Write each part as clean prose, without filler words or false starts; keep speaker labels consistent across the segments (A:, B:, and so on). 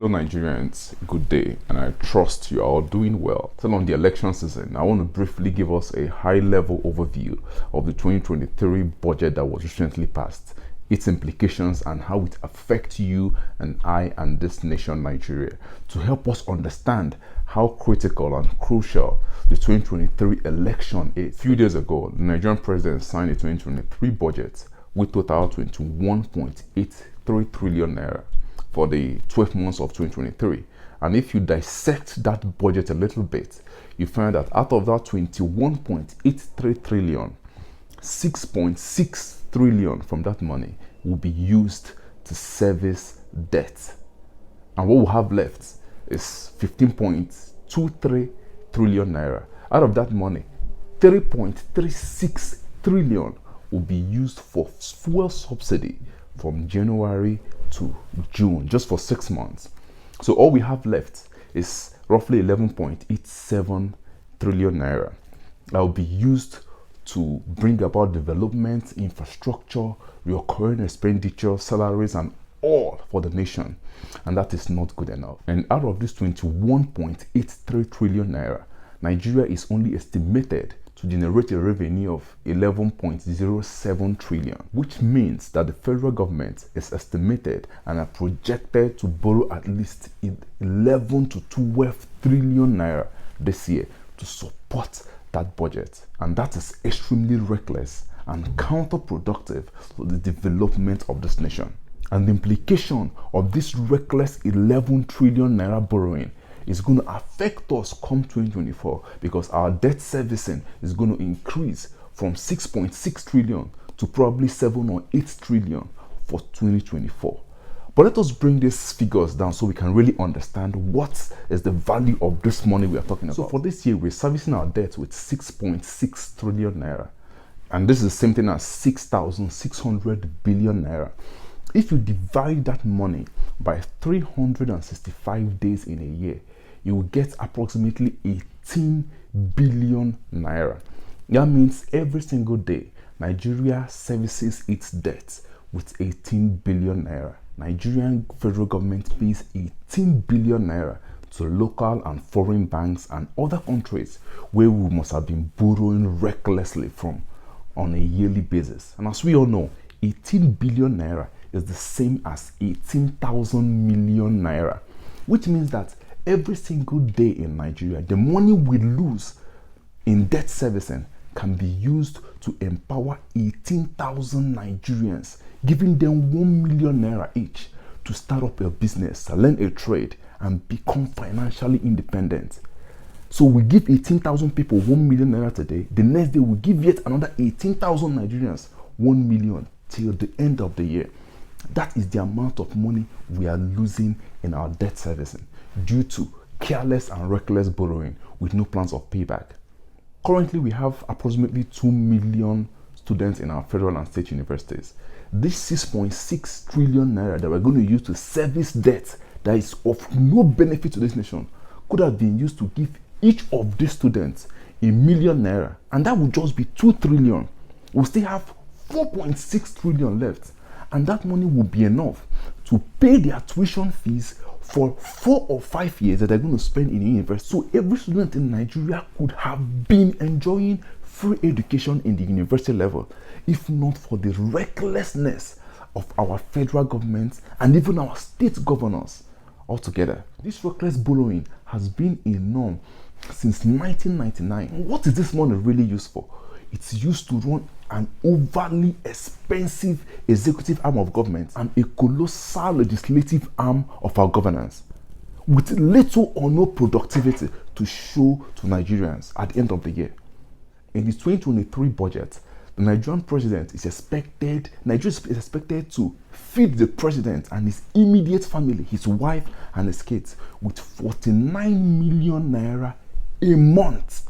A: Hello Nigerians, good day, and I trust you are all doing well. Still on the election season, I want to briefly give us a high-level overview of the 2023 budget that was recently passed, its implications and how it affects you and I and this nation Nigeria, to help us understand how critical and crucial the 2023 election is. A few days ago, the Nigerian president signed the 2023 budget with total 21.83 trillion naira for the 12 months of 2023. And if you dissect that budget a little bit, you find that out of that 21.83 trillion, 6.6 trillion from that money will be used to service debt. And what we'll have left is 15.23 trillion naira. Out of that money, 3.36 trillion will be used for fuel subsidy from January to June, just for 6 months. So all we have left is roughly 11.87 trillion naira that will be used to bring about development, infrastructure, recurring expenditure, salaries, and all for the nation. And that is not good enough. And out of this 21.83 trillion naira, Nigeria is only estimated to generate a revenue of 11.07 trillion, which means that the federal government is estimated and are projected to borrow at least 11 to 12 trillion naira this year to support that budget. And that is extremely reckless and counterproductive to the development of this nation. And the implication of this reckless 11 trillion naira borrowing is going to affect us come 2024, because our debt servicing is going to increase from 6.6 trillion to probably 7 or 8 trillion for 2024. But let us bring these figures down so we can really understand what is the value of this money we are talking about. So for this year, we're servicing our debt with 6.6 trillion naira. And this is the same thing as 6,600 billion naira. If you divide that money by 365 days in a year, you will get approximately 18 billion naira. That means every single day, Nigeria services its debt with 18 billion naira. Nigerian federal government pays 18 billion naira to local and foreign banks and other countries where we must have been borrowing recklessly from on a yearly basis. And as we all know, 18 billion naira is the same as 18,000 million naira, which means that every single day in Nigeria, the money we lose in debt servicing can be used to empower 18,000 Nigerians, giving them 1 million naira each to start up a business, learn a trade, and become financially independent. So we give 18,000 people 1 million naira today. The next day, we give yet another 18,000 Nigerians 1 million till the end of the year. That is the amount of money we are losing in our debt servicing due to careless and reckless borrowing with no plans of payback. Currently, we have approximately 2 million students in our federal and state universities. This 6.6 trillion naira that we're going to use to service debt that is of no benefit to this nation could have been used to give each of these students 1 million naira, and that would just be 2 trillion. We'll still have 4.6 trillion left. And that money will be enough to pay their tuition fees for 4 or 5 years that they're going to spend in university. So every student in Nigeria could have been enjoying free education in the university level, if not for the recklessness of our federal government and even our state governors altogether. This reckless borrowing has been a norm since 1999. What is this money really used for? It's used to run an overly expensive executive arm of government and a colossal legislative arm of our governance, with little or no productivity to show to Nigerians at the end of the year. In the 2023 budget, the Nigerian president is expected to feed the president and his immediate family, his wife and his kids, with 49 million naira a month.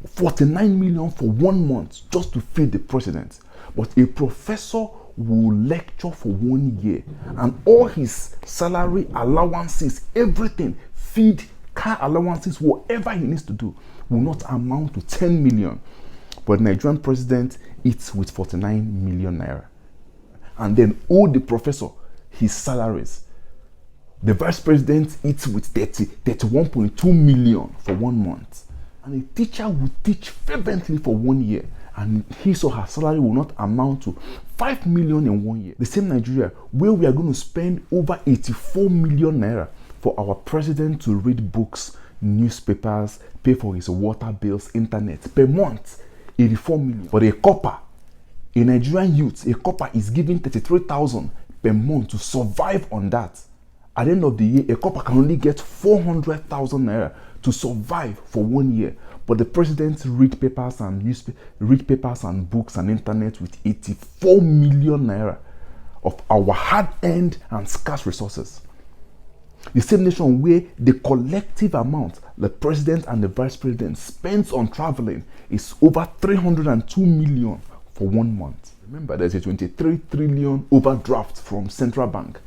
A: 49 million for 1 month just to feed the president. But a professor will lecture for 1 year and all his salary, allowances, everything, feed, car allowances, whatever he needs to do, will not amount to 10 million. But the Nigerian president eats with 49 million naira and then owe the professor his salaries. The vice president eats with 31.2 million for 1 month. And a teacher will teach fervently for 1 year, and his or her salary will not amount to 5 million in 1 year. The same Nigeria where we are going to spend over 84 million naira for our president to read books, newspapers, pay for his water bills, internet per month. 84 million. For a copper, a Nigerian youth, a copper is given 33,000 per month to survive on that. At the end of the year, a copper can only get 400,000 naira to survive for 1 year. But the president read papers and books and internet with 84 million naira of our hard-earned and scarce resources. The same nation where the collective amount the president and the vice president spends on traveling is over 302 million for 1 month. Remember, there's a 23 trillion overdraft from central bank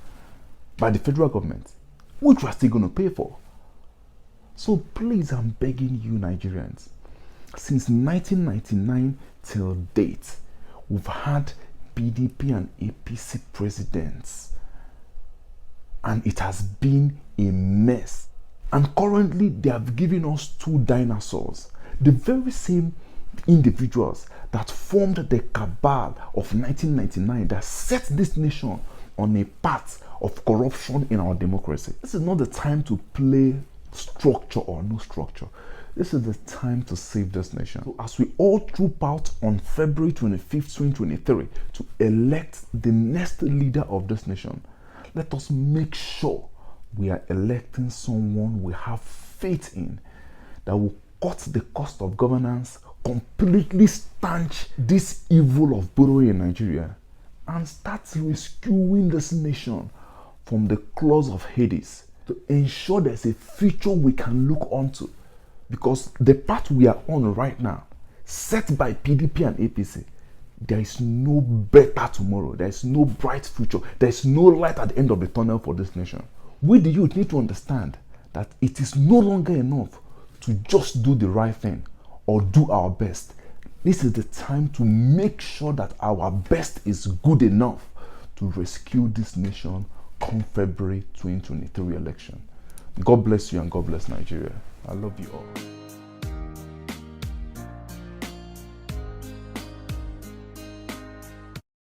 A: by the federal government, which we're still going to pay for. So please, I'm begging you Nigerians, since 1999 till date, we've had PDP and APC presidents, and it has been a mess. And currently, they have given us 2 dinosaurs, the very same individuals that formed the cabal of 1999 that set this nation on a path of corruption in our democracy. This is not the time to play structure or no structure. This is the time to save this nation. So as we all troop out on February 25th, 2023 to elect the next leader of this nation, let us make sure we are electing someone we have faith in, that will cut the cost of governance, completely stanch this evil of borrowing in Nigeria, and start rescuing this nation from the claws of Hades, to ensure there's a future we can look onto. Because the path we are on right now, set by PDP and APC, there is no better tomorrow. There is no bright future. There is no light at the end of the tunnel for this nation. We, the youth, need to understand that it is no longer enough to just do the right thing or do our best. This is the time to make sure that our best is good enough to rescue this nation come February 2023 election. God bless you and God bless Nigeria. I love you all.